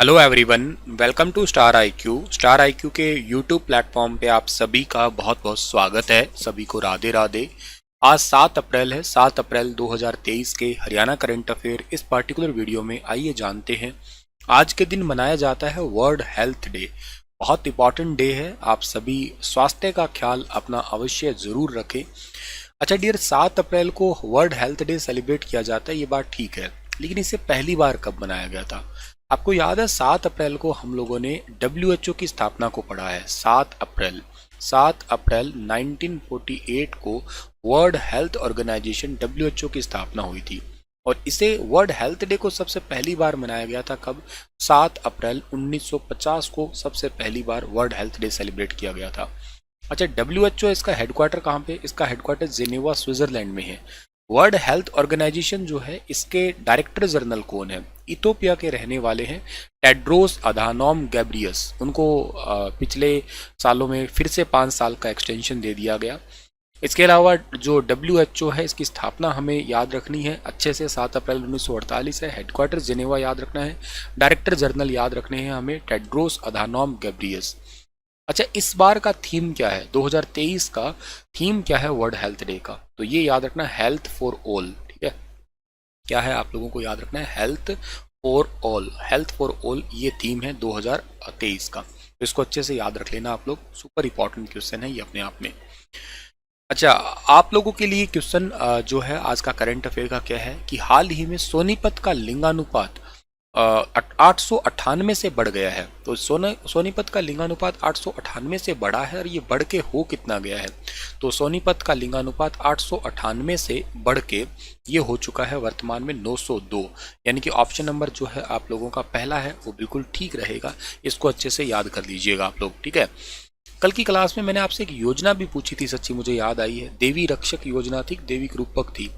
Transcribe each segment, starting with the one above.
Hello everyone, welcome to star IQ. Star IQ के YouTube platform पे आप सभी का बहुत बहुत स्वागत है। सभी को राधे राधे। आज 7 अप्रैल है। 7 अप्रैल 2023 के हरियाणा करंट अफेयर इस पर्टिकुलर वीडियो में आइए जानते हैं। आज के दिन मनाया जाता है वर्ल्ड हेल्थ डे। बहुत इंपॉर्टेंट डे है। आप सभी स्वास्थ्य का ख्याल अपना अवश्य जरूर रखें। अच्छा डियर, 7 अप्रैल को वर्ल्ड हेल्थ डे सेलिब्रेट किया जाता है, ये बात ठीक है, लेकिन इसे पहली बार कब मनाया गया था? आपको याद है 7 अप्रैल को हम लोगों ने WHO की स्थापना को पढ़ा है। 7 अप्रैल 1948 को वर्ल्ड हेल्थ ऑर्गेनाइजेशन WHO की स्थापना हुई थी और इसे वर्ल्ड हेल्थ डे को सबसे पहली बार मनाया गया था कब? 7 अप्रैल 1950 को सबसे पहली बार वर्ल्ड हेल्थ डे सेलिब्रेट किया गया था। अच्छा, WHO इसका हेडक्वार्टर कहाँ पे? इसका हेडक्वार्टर जेनेवा स्विट्जरलैंड में है। वर्ल्ड हेल्थ ऑर्गेनाइजेशन जो है, इसके डायरेक्टर जनरल कौन है? इथोपिया के रहने वाले हैं टेड्रोस अधानोम गैब्रियस। उनको पिछले सालों में फिर से 5 साल का एक्सटेंशन दे दिया गया। इसके अलावा जो WHO है, इसकी स्थापना हमें याद रखनी है अच्छे से। 7 अप्रैल 1948 है। हेडक्वार्टर जेनेवा याद रखना है। डायरेक्टर जनरल याद रखने हैं हमें टेड्रोस अधानोम गैब्रियस। अच्छा, इस बार का थीम क्या है? 2023 का थीम क्या है वर्ल्ड हेल्थ डे का? तो ये याद रखना, हेल्थ फॉर ऑल। ठीक है, क्या है आप लोगों को याद रखना है? Health for all. Health for all ये थीम है 2023 का, तो इसको अच्छे से याद रख लेना आप लोग। सुपर इंपॉर्टेंट क्वेश्चन है ये अपने आप में। अच्छा, आप लोगों के लिए क्वेश्चन जो है आज का करंट अफेयर का क्या है कि हाल ही में सोनीपत का लिंगानुपात 898 से बढ़ गया है। तो सोनीपत का लिंगानुपात 898 से बढ़ा है और ये बढ़ के हो कितना गया है? तो सोनीपत का लिंगानुपात 898 से बढ़ के ये हो चुका है वर्तमान में 902। यानी कि ऑप्शन नंबर जो है आप लोगों का पहला है वो बिल्कुल ठीक रहेगा। इसको अच्छे से याद कर लीजिएगा आप लोग। ठीक है, कल की क्लास में मैंने आपसे एक योजना भी पूछी थी, सच्ची मुझे याद आई है। देवी रक्षक योजना थी, देवी रूपक थी।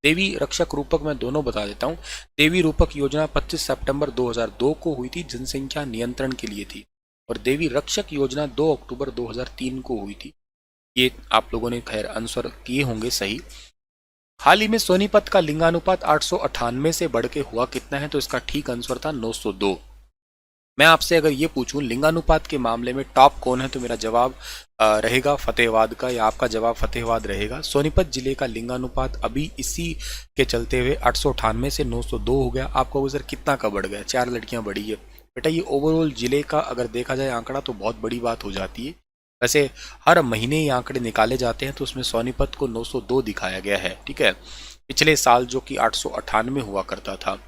देवी रक्षक रूपक मैं दोनों बता देता हूँ। देवी रूपक योजना 25 सितंबर 2002 को हुई थी, जनसंख्या नियंत्रण के लिए थी। और देवी रक्षक योजना 2 अक्टूबर 2003 को हुई थी। ये आप लोगों ने खैर आंसर किए होंगे सही। हाल ही में सोनीपत का लिंगानुपात 898 से बढ़ के हुआ कितना है? तो इसका ठीक आंसर था 902। मैं आपसे अगर ये पूछूं लिंगानुपात के मामले में टॉप कौन है, तो मेरा जवाब रहेगा फतेहाबाद का, या आपका जवाब फतेहाबाद रहेगा। सोनीपत जिले का लिंगानुपात अभी इसी के चलते हुए 898 से 902 हो गया। आपको सर कितना का बढ़ गया? 4 लड़कियां बढ़ी है बेटा। ये ओवरऑल जिले का अगर देखा जाए आंकड़ा तो बहुत बड़ी बात हो जाती है। वैसे हर महीने ये आंकड़े निकाले जाते हैं, तो उसमें सोनीपत को 902 दिखाया गया है। ठीक है, पिछले साल जो कि 898 हुआ करता था।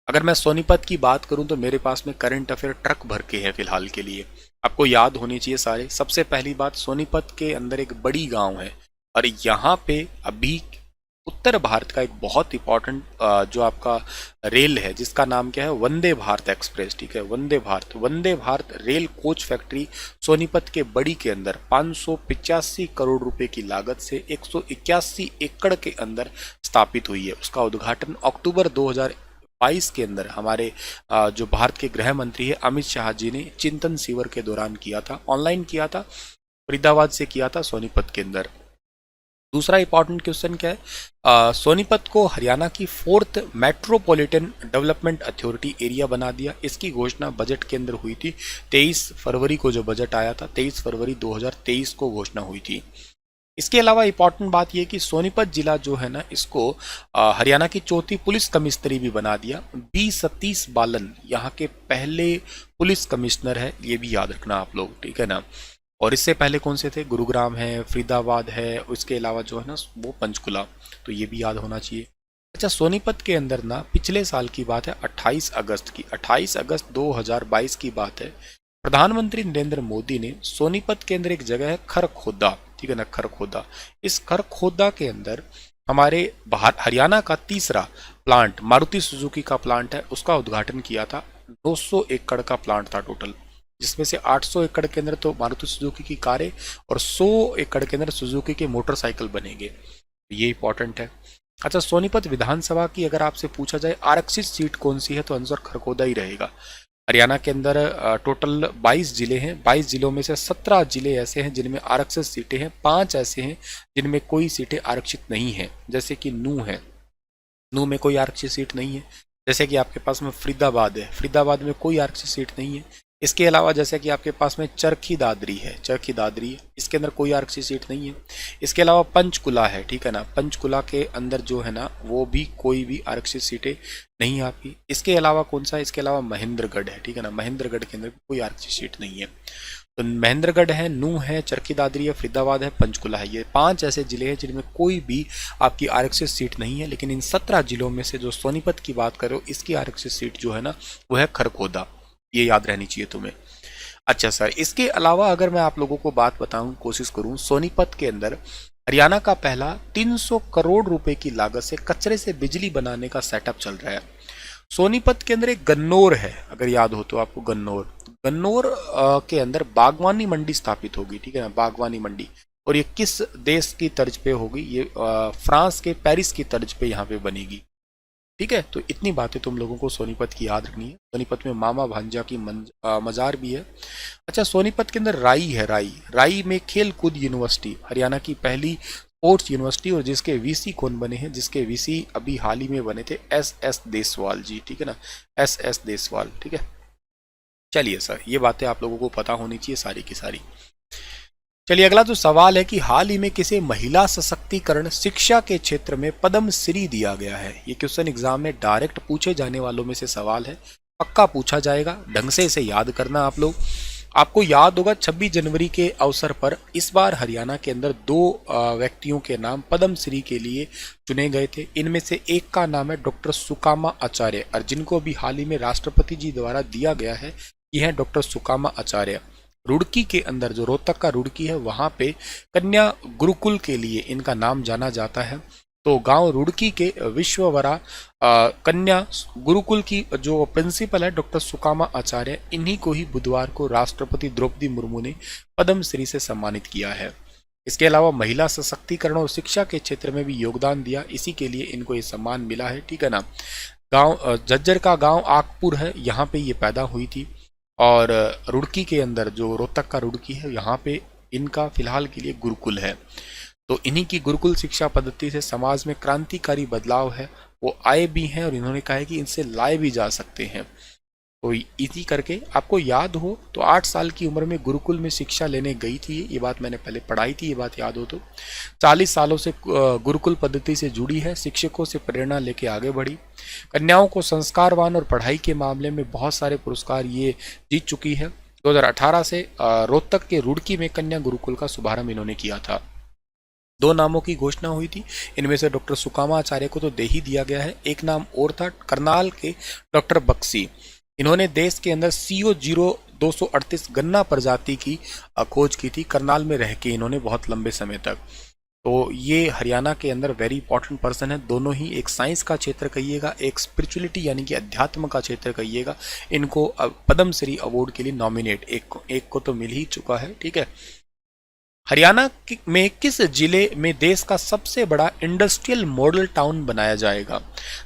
अगर मैं सोनीपत की बात करूं तो मेरे पास में करंट अफेयर ट्रक भर के हैं फिलहाल के लिए, आपको याद होनी चाहिए सारे। सबसे पहली बात, सोनीपत के अंदर एक बड़ी गांव है और यहाँ पे अभी उत्तर भारत का एक बहुत इंपॉर्टेंट जो आपका रेल है, जिसका नाम क्या है? वंदे भारत एक्सप्रेस। ठीक है, Vande Bharat rail coach factory Sonipat के बड़ी के अंदर 585 करोड़ रुपए की लागत से 181 एकड़ के अंदर स्थापित हुई है। उसका उद्घाटन अक्टूबर 2022 के अंदर हमारे जो भारत के गृह मंत्री है अमित शाह जी ने चिंतन शिविर के दौरान किया था, ऑनलाइन किया था, फरीदाबाद से किया था सोनीपत के अंदर। दूसरा इंपॉर्टेंट क्वेश्चन क्या है? सोनीपत को हरियाणा की 4th metropolitan development authority area बना दिया। इसकी घोषणा बजट के अंदर हुई थी 23 फरवरी को। जो बजट आया था 23 फरवरी 2023 को घोषणा हुई थी। इसके अलावा इंपॉर्टेंट बात यह कि सोनीपत जिला जो है ना, इसको हरियाणा की चौथी पुलिस कमिश्नरी भी बना दिया। बी सतीश बालन यहाँ के पहले पुलिस कमिश्नर है, ये भी याद रखना आप लोग। ठीक है ना, और इससे पहले कौन से थे? गुरुग्राम है, फरीदाबाद है, उसके अलावा जो है ना वो पंचकुला, तो ये भी याद होना चाहिए। अच्छा, सोनीपत के अंदर ना पिछले साल की बात है, 28 अगस्त की, 28 अगस्त 2022 की बात है, प्रधानमंत्री नरेंद्र मोदी ने सोनीपत के अंदर एक जगह है खरखोदा। ठीक है ना, खरखोदा। इस खरखोदा के अंदर हमारे हरियाणा का तीसरा प्लांट, मारुति सुजुकी का प्लांट है, उसका उद्घाटन किया था। 200 एकड़ का प्लांट था टोटल, जिसमें से 800 एकड़ के अंदर तो मारुति सुजुकी की कारें और 100 एकड़ के अंदर सुजुकी के मोटरसाइकिल बनेंगे। ये इंपॉर्टेंट है। अच्छा, सोनीपत विधानसभा की अगर आपसे पूछा जाए आरक्षित सीट कौन सी है, तो आंसर खरखोदा ही रहेगा। हरियाणा के अंदर टोटल 22 जिले हैं। 22 जिलों में से 17 जिले ऐसे हैं जिनमें आरक्षित सीटें हैं, 5 ऐसे हैं जिनमें कोई सीटें आरक्षित नहीं है, जैसे कि नूह है। नूह में कोई आरक्षित सीट नहीं है। जैसे कि आपके पास में फरीदाबाद है, फरीदाबाद में कोई आरक्षित सीट नहीं है। इसके अलावा जैसे कि आपके पास में चरखी दादरी है, चरखी दादरी है, इसके अंदर कोई आरक्षित सीट नहीं है। इसके अलावा पंचकुला है, ठीक है ना, पंचकुला के अंदर जो है ना वो भी कोई भी आरक्षित सीटें नहीं है आपकी। इसके अलावा कौन सा है, इसके अलावा महेंद्रगढ़ है, ठीक है ना, महेंद्रगढ़ के अंदर कोई आरक्षित सीट नहीं है। तो महेंद्रगढ़ है, नूह है, चरखी दादरी है, फरीदाबाद है, पंचकुला है। ये 5 ऐसे जिले हैं जिनमें कोई भी आपकी आरक्षित सीट नहीं है। लेकिन इन 17 जिलों में से जो सोनीपत की बात करो, इसकी आरक्षित सीट जो है ना वो है खरखोदा। ये याद रहनी चाहिए तुम्हें। अच्छा सर, इसके अलावा अगर मैं आप लोगों को बात बताऊं, कोशिश करूं, सोनीपत के अंदर हरियाणा का पहला 300 करोड़ रुपए की लागत से कचरे से बिजली बनाने का सेटअप चल रहा है। सोनीपत के अंदर एक गन्नौर है, अगर याद हो तो आपको, गन्नौर, गन्नौर के अंदर बागवानी मंडी स्थापित होगी, ठीक है ना, बागवानी मंडी। और ये किस देश की तर्ज पे होगी, ये फ्रांस के पेरिस की तर्ज पे यहाँ पे बनेगी, ठीक है। तो इतनी बातें तुम लोगों को सोनीपत की याद रखनी है। सोनीपत में मामा भांजा की मजार भी है। अच्छा, सोनीपत के अंदर राई है, राई में खेल कूद यूनिवर्सिटी, हरियाणा की पहली स्पोर्ट्स यूनिवर्सिटी, और जिसके वीसी कौन बने हैं, जिसके वीसी अभी हाल ही में बने थे एस देसवाल जी, ठीक है ना, एस देसवाल, ठीक है। चलिए सर, ये बातें आप लोगों को पता होनी चाहिए सारी की सारी। चलिए अगला जो सवाल है कि हाल ही में किसे महिला सशक्तिकरण शिक्षा के क्षेत्र में पद्म श्री दिया गया है। ये क्वेश्चन एग्जाम में डायरेक्ट पूछे जाने वालों में से सवाल है, पक्का पूछा जाएगा, ढंग से इसे याद करना आप लोग। आपको याद होगा 26 जनवरी के अवसर पर इस बार हरियाणा के अंदर 2 व्यक्तियों के नाम पद्म श्री के लिए चुने गए थे। इनमें से एक का नाम है डॉक्टर सुकामा आचार्य, और जिनको भी हाल ही में राष्ट्रपति जी द्वारा दिया गया है, ये है डॉक्टर सुकामा आचार्य। रुड़की के अंदर, जो रोहतक का रुड़की है, वहां पे कन्या गुरुकुल के लिए इनका नाम जाना जाता है। तो गांव रुड़की के विश्ववरा कन्या गुरुकुल की जो प्रिंसिपल है डॉक्टर सुकामा आचार्य, इन्हीं को ही बुधवार को राष्ट्रपति द्रौपदी मुर्मू ने पद्म श्री से सम्मानित किया है। इसके अलावा महिला सशक्तिकरण और शिक्षा के क्षेत्र में भी योगदान दिया, इसी के लिए इनको ये सम्मान मिला है, ठीक है ना। गांव झज्जर का गांव आकपुर है, यहाँ पे ये पैदा हुई थी। और रुड़की के अंदर, जो रोहतक का रुड़की है, यहाँ पे इनका फिलहाल के लिए गुरुकुल है। तो इन्हीं की गुरुकुल शिक्षा पद्धति से समाज में क्रांतिकारी बदलाव है, वो आए भी हैं, और इन्होंने कहा है कि इनसे लाए भी जा सकते हैं। तो इसी करके आपको याद हो तो 8 साल की उम्र में गुरुकुल में शिक्षा लेने गई थी, ये बात मैंने पहले पढ़ाई थी, ये बात याद हो तो। 40 सालों से गुरुकुल पद्धति से जुड़ी है, शिक्षकों से प्रेरणा लेके आगे बढ़ी। कन्याओं को संस्कारवान और पढ़ाई के मामले में बहुत सारे पुरस्कार ये जीत चुकी है। 2018 से रोहतक के रुड़की में कन्या गुरुकुल का शुभारंभ इन्होंने किया था। 2 नामों की घोषणा हुई थी, इनमें से डॉक्टर सुकामा आचार्य को तो दे ही दिया गया है, एक नाम और था करनाल के डॉक्टर बक्सी। इन्होंने देश के अंदर CO 0238 गन्ना प्रजाति की खोज की थी, करनाल में रह के इन्होंने बहुत लंबे समय तक। तो ये हरियाणा के अंदर वेरी इंपॉर्टेंट पर्सन है, दोनों ही, एक साइंस का क्षेत्र कहिएगा, एक स्पिरिचुअलिटी यानी कि अध्यात्म का क्षेत्र कहिएगा। इनको पद्म श्री अवार्ड के लिए नॉमिनेट एक को तो मिल ही चुका है, ठीक है। हरियाणा में किस जिले में देश का सबसे बड़ा इंडस्ट्रियल मॉडल टाउन बनाया जाएगा?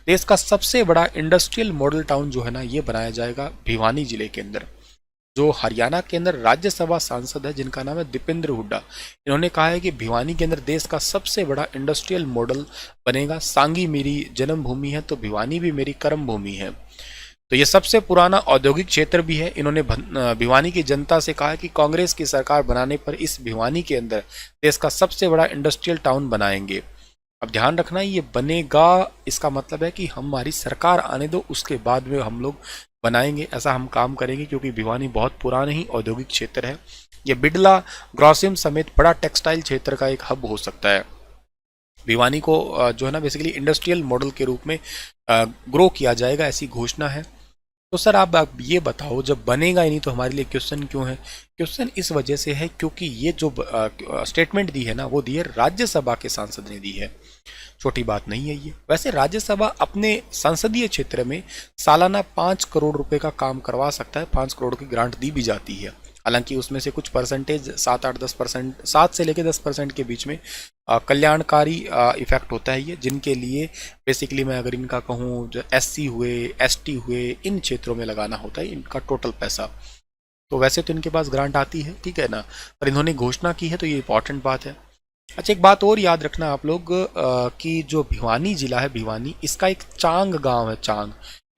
देश का सबसे बड़ा इंडस्ट्रियल मॉडल टाउन जो है ना, ये बनाया जाएगा भिवानी जिले के अंदर। जो हरियाणा के अंदर राज्यसभा सांसद है, जिनका नाम है दीपेंद्र हुड्डा, इन्होंने कहा है कि भिवानी के अंदर देश का सबसे बड़ा इंडस्ट्रियल मॉडल बनेगा। सांगी मेरी जन्मभूमि है, तो भिवानी भी मेरी कर्म भूमि है। तो ये सबसे पुराना औद्योगिक क्षेत्र भी है। इन्होंने भिवानी की जनता से कहा है कि कांग्रेस की सरकार बनाने पर इस भिवानी के अंदर देश का सबसे बड़ा इंडस्ट्रियल टाउन बनाएंगे। अब ध्यान रखना, ये बनेगा, इसका मतलब है कि हमारी सरकार आने दो, उसके बाद में हम लोग बनाएंगे, ऐसा हम काम करेंगे, क्योंकि भिवानी बहुत पुराना ही औद्योगिक क्षेत्र है। ये बिडला, ग्रोसिम समेत बड़ा टेक्सटाइल क्षेत्र का एक हब हो सकता है। भिवानी को जो है ना बेसिकली इंडस्ट्रियल मॉडल के रूप में ग्रो किया जाएगा, ऐसी घोषणा है। तो सर आप ये बताओ, जब बनेगा ही नहीं तो हमारे लिए क्वेश्चन क्यों है? क्वेश्चन इस वजह से है क्योंकि ये जो स्टेटमेंट दी है ना, वो दी है राज्यसभा के सांसद ने दी है। छोटी बात नहीं है ये। वैसे राज्यसभा अपने संसदीय क्षेत्र में सालाना 5 करोड़ रुपए का काम करवा सकता है, 5 करोड़ की ग्रांट दी भी जाती है। हालांकि उसमें से कुछ परसेंटेज 7-8-10%, 7 से लेकर 10% के बीच में कल्याणकारी इफेक्ट होता है ये, जिनके लिए बेसिकली मैं अगर इनका कहूँ, जो SC हुए, ST हुए, इन क्षेत्रों में लगाना होता है इनका टोटल पैसा। तो वैसे तो इनके पास ग्रांट आती है, ठीक है ना, पर इन्होंने घोषणा की है, तो ये इंपॉर्टेंट बात है। अच्छा, एक बात और याद रखना आप लोग कि जो भिवानी जिला है, भिवानी, इसका एक चांग गांव है, चांग।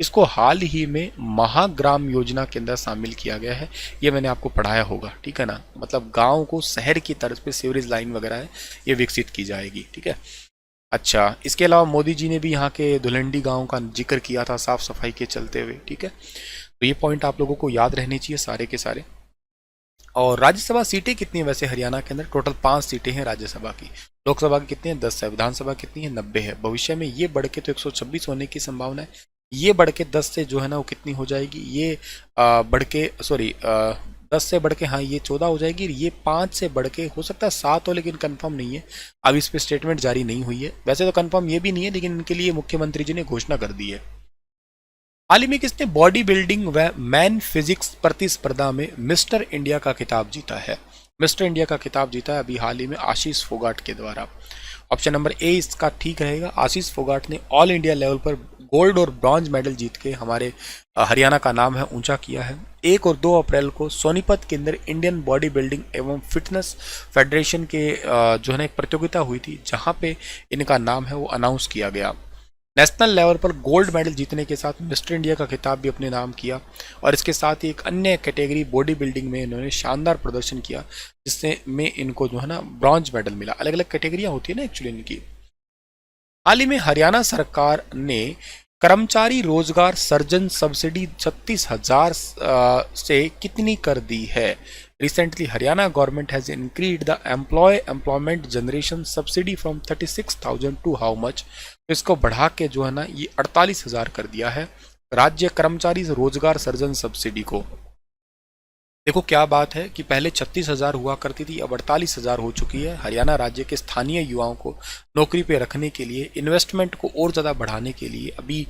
इसको हाल ही में महाग्राम योजना के अंदर शामिल किया गया है। ये मैंने आपको पढ़ाया होगा, ठीक है ना। मतलब गांव को शहर की तर्ज पे सीवरेज लाइन वगैरह है ये विकसित की जाएगी, ठीक है। अच्छा, इसके अलावा मोदी जी ने भी यहाँ के धुलंडी गांव का जिक्र किया था साफ सफाई के चलते हुए, ठीक है। तो ये पॉइंट आप लोगों को याद रहने चाहिए सारे के सारे। और राज्यसभा सीटें कितनी है वैसे हरियाणा के अंदर? टोटल 5 सीटें हैं राज्यसभा की। लोकसभा की कितनी है? 10 है। विधानसभा कितनी है? 90 है। भविष्य में ये बढ़ के तो 126 होने की संभावना है। ये बढ़ के 10 से जो है ना वो कितनी हो जाएगी? ये बढ़ के 10 से बढ़ के, हाँ ये 14 हो जाएगी। ये 5 से बढ़ के हो सकता है 7 हो, लेकिन कंफर्म नहीं है। अब इस पे स्टेटमेंट जारी नहीं हुई है। वैसे तो कंफर्म ये भी नहीं है, लेकिन इनके लिए मुख्यमंत्री जी ने घोषणा कर दी है। हाल ही में किसने बॉडी बिल्डिंग व मैन फिजिक्स प्रतिस्पर्धा में मिस्टर इंडिया का खिताब जीता है? मिस्टर इंडिया का खिताब जीता है अभी हाल ही में आशीष फोगाट के द्वारा। ऑप्शन नंबर ए इसका ठीक रहेगा। आशीष फोगाट ने ऑल इंडिया लेवल पर गोल्ड और ब्रॉन्ज मेडल जीत के हमारे हरियाणा का नाम है ऊंचा किया है। 1 और 2 अप्रैल को सोनीपत के अंदर इंडियन बॉडी बिल्डिंग एवं फिटनेस फेडरेशन के जो है ना एक प्रतियोगिता हुई थी, जहां पे इनका नाम है वो अनाउंस किया गया। नेशनल लेवल पर गोल्ड मेडल जीतने के साथ मिस्टर इंडिया का खिताब भी अपने नाम किया, और इसके साथ ही एक अन्य कैटेगरी बॉडी बिल्डिंग में इन्होंने शानदार प्रदर्शन किया, जिससे में इनको जो है ना ब्रॉन्ज मेडल मिला। अलग अलग कैटेगरियां होती है ना एक्चुअली इनकी। हाल ही में हरियाणा सरकार ने कर्मचारी रोजगार सर्जन सब्सिडी 36,000 से कितनी कर दी है? Recently Haryana government has increased the employment generation subsidy from 36,000 to how much? तो इसको बढ़ा के जो है ना ये 48,000 कर दिया है राज्य कर्मचारी रोजगार सर्जन सब्सिडी को। देखो क्या बात है कि पहले 36,000 हुआ करती थी, अब 48,000 हो चुकी है। हरियाणा राज्य के स्थानीय युवाओं को नौकरी पे रखने के लिए, इन्वेस्टमेंट को और ज़्यादा बढ़ाने के लिए अभी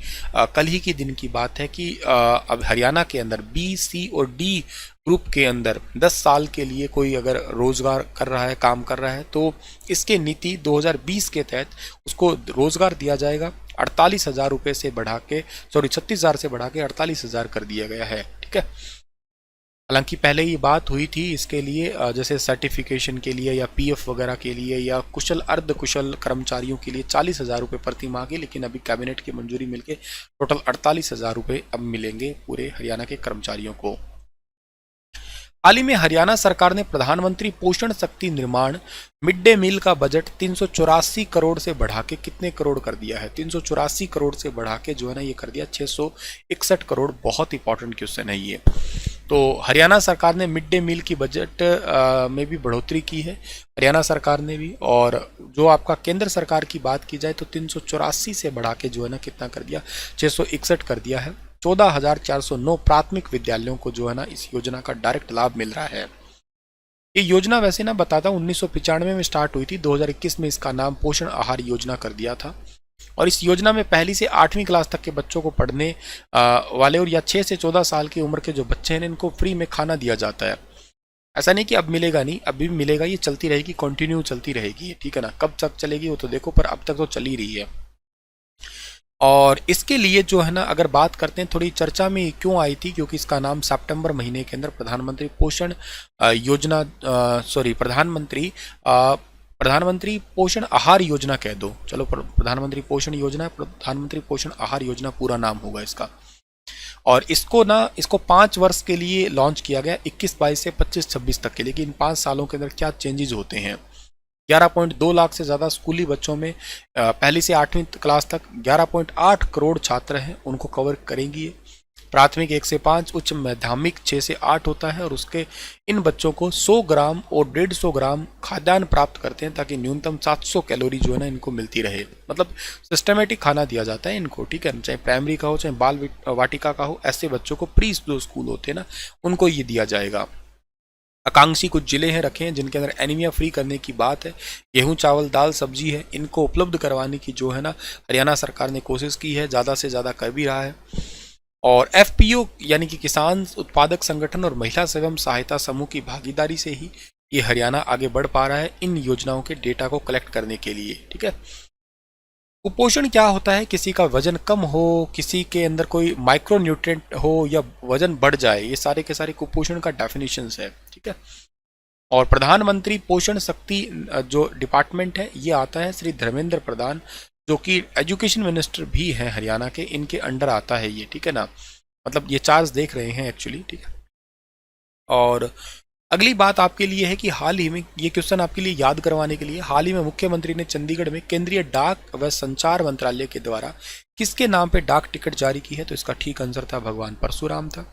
कल ही के दिन की बात है कि अब हरियाणा के अंदर बी, सी और डी ग्रुप के अंदर 10 साल के लिए कोई अगर रोजगार कर रहा है, काम कर रहा है, तो इसके नीति 2020 के तहत उसको रोजगार दिया जाएगा। 48,000 रुपये से बढ़ा के 36,000 से बढ़ा के 48,000 कर दिया गया है, ठीक है। हालांकि पहले ये बात हुई थी इसके लिए जैसे सर्टिफिकेशन के लिए या पीएफ वगैरह के लिए या कुशल अर्ध कुशल कर्मचारियों के लिए 40,000 रुपये प्रति माह के, लेकिन अभी कैबिनेट की मंजूरी मिलके टोटल 48,000 रुपये अब मिलेंगे पूरे हरियाणा के कर्मचारियों को। हाल ही में हरियाणा सरकार ने प्रधानमंत्री पोषण शक्ति निर्माण मिड डे मील का बजट 384 करोड़ से बढ़ा के कितने करोड़ कर दिया है? 384 करोड़ से बढ़ा के जो है ना ये कर दिया 661 करोड़। बहुत इंपॉर्टेंट क्वेश्चन है ये। तो हरियाणा सरकार ने मिड डे मील की बजट में भी बढ़ोतरी की है, हरियाणा सरकार ने भी। और जो आपका केंद्र सरकार की बात की जाए तो 384 से बढ़ा के जो है ना कितना कर दिया? 661 कर दिया है। 14,409 प्राथमिक विद्यालयों को जो है ना इस योजना का डायरेक्ट लाभ मिल रहा है। ये योजना वैसे ना बताता हूँ 1995 में स्टार्ट हुई थी, 2021 में इसका नाम पोषण आहार योजना कर दिया था। और इस योजना में पहली से 8वीं क्लास तक के बच्चों को पढ़ने वाले और या 6 से 14 साल की उम्र के जो बच्चे हैं इनको फ्री में खाना दिया जाता है। ऐसा नहीं कि अब मिलेगा नहीं, अभी भी मिलेगा, ये चलती रहेगी, कंटिन्यू चलती रहेगी, ठीक है ना। कब तक चलेगी वो तो देखो, पर अब तक तो चल ही रही है। और इसके लिए जो है ना अगर बात करते हैं थोड़ी चर्चा में क्यों आई थी, क्योंकि इसका नाम सितंबर महीने के अंदर प्रधानमंत्री पोषण योजना प्रधानमंत्री पोषण आहार योजना कह दो, चलो प्रधानमंत्री पोषण योजना, प्रधानमंत्री पोषण आहार योजना पूरा नाम होगा इसका। और इसको 5 वर्ष के लिए लॉन्च किया गया, 21-22 से 25-26 तक के लिए। कि इन 5 सालों के अंदर क्या चेंजेस होते हैं। 11.2 लाख से ज़्यादा स्कूली बच्चों में पहली से 8वीं क्लास तक 11.8 करोड़ छात्र हैं, उनको कवर करेंगी। प्राथमिक 1 से 5, उच्च माध्यमिक 6 से 8 होता है। और उसके इन बच्चों को 100 ग्राम और 150 ग्राम खाद्यान्न प्राप्त करते हैं, ताकि न्यूनतम 700 कैलोरी जो है ना इनको मिलती रहे। मतलब सिस्टमेटिक खाना दिया जाता है इनको, ठीक है। चाहे प्राइमरी का हो, चाहे बाल वाटिका का हो, ऐसे बच्चों को प्री जो स्कूल होते हैं ना उनको ये दिया जाएगा। आकांक्षी कुछ जिले हैं रखे हैं जिनके अंदर एनीमिया फ्री करने की बात है। गेहूं, चावल, दाल, सब्जी है, इनको उपलब्ध करवाने की जो है ना हरियाणा सरकार ने कोशिश की है, ज़्यादा से ज़्यादा कर भी रहा है। और एफपीओ यानी कि किसान उत्पादक संगठन और महिला एवं सहायता समूह की भागीदारी से ही ये हरियाणा आगे बढ़ पा रहा है इन योजनाओं के डेटा को कलेक्ट करने के लिए, ठीक है। कुपोषण क्या होता है? किसी का वजन कम हो, किसी के अंदर कोई माइक्रो न्यूट्रिएंट हो या वजन बढ़ जाए, ये सारे के सारे कुपोषण का डेफिनेशंस है, ठीक है। और प्रधानमंत्री पोषण शक्ति जो डिपार्टमेंट है ये आता है श्री धर्मेंद्र प्रधान, जो कि एजुकेशन मिनिस्टर भी हैं हरियाणा के, इनके अंडर आता है ये, ठीक है ना। मतलब ये चार्ज देख रहे हैं एक्चुअली, ठीक है। और अगली बात आपके लिए है कि हाल ही में, ये क्वेश्चन आपके लिए याद करवाने के लिए, हाल ही में मुख्यमंत्री ने चंडीगढ़ में केंद्रीय डाक व संचार मंत्रालय के द्वारा किसके नाम पे डाक टिकट जारी की है? तो इसका ठीक आंसर था भगवान परशुराम था।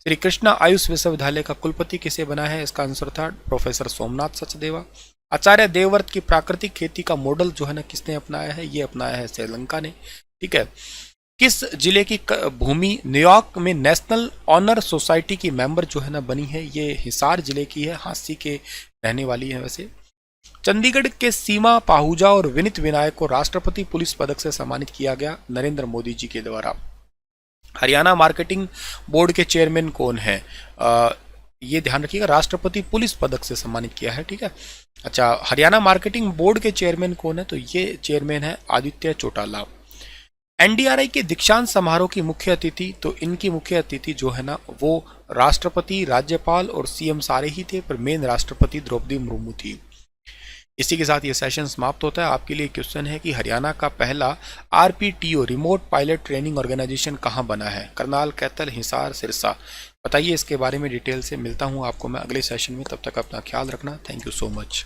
श्री कृष्णा आयुष विश्वविद्यालय का कुलपति किसे बना है? इसका आंसर था प्रोफेसर सोमनाथ सचदेवा। आचार्य देवव्रत की प्राकृतिक खेती का मॉडल जो है ना किसने अपनाया है? ये अपनाया है श्रीलंका ने, ठीक है। किस जिले की भूमि न्यूयॉर्क में नेशनल ऑनर सोसाइटी की मेंबर जो है ना बनी है? ये हिसार जिले की है, हांसी के रहने वाली है वैसे। चंडीगढ़ के सीमा पाहुजा और विनीत विनायक को राष्ट्रपति पुलिस पदक से सम्मानित किया गया नरेंद्र मोदी जी के द्वारा। हरियाणा मार्केटिंग बोर्ड के चेयरमैन कौन है? ये ध्यान रखिएगा, राष्ट्रपति पुलिस पदक से सम्मानित किया है, ठीक है। अच्छा, हरियाणा मार्केटिंग बोर्ड के चेयरमैन कौन है? तो ये चेयरमैन है आदित्य चौटाला। एनडीआरआई के दीक्षांत समारोह की मुख्य अतिथि, तो इनकी मुख्य अतिथि जो है ना वो राष्ट्रपति, राज्यपाल और सीएम सारे ही थे, पर मेन राष्ट्रपति द्रौपदी मुर्मू थी। इसी के साथ ये सेशन समाप्त होता है। आपके लिए क्वेश्चन है कि हरियाणा का पहला आरपीटीओ रिमोट पायलट ट्रेनिंग ऑर्गेनाइजेशन कहाँ बना है? करनाल, कैथल, हिसार, सिरसा? बताइए इसके बारे में डिटेल से। मिलता हूँ आपको मैं अगले सेशन में, तब तक अपना ख्याल रखना। Thank you so much.